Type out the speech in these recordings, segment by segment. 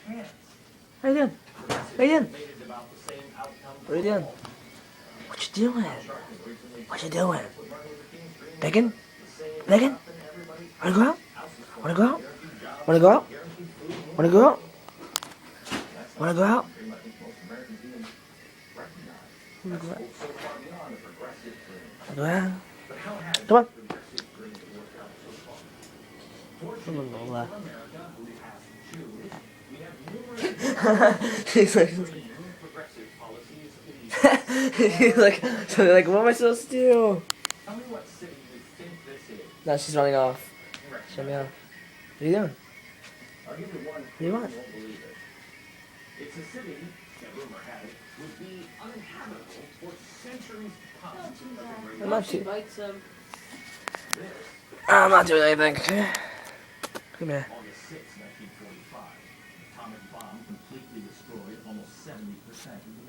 What are you doing? What are you doing? What are you doing? What you doing? What you doing? Begging? Begging? Wanna go out? Wanna go out? Wanna go out? Wanna go out? Wanna go out? Wanna go out? Go out? Come on. Come on, Lola. He's like, he's like, so they're like, what am I supposed to do? No, she's running off. Show me off. What are you doing? What do you want? It's a city that rumor had it would be uninhabitable for centuries to come. I'm not doing anything. Come here. August 6, 1945. Atomic bomb completely destroyed almost 70% of the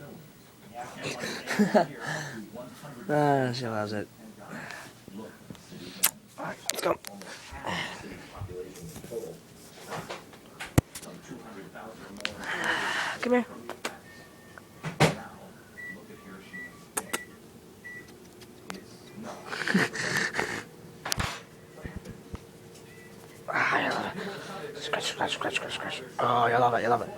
buildings. She loves it. Alright, let's go. Come here. I love it. Scratch, scratch, scratch, scratch, scratch. Oh, you love it, you love it.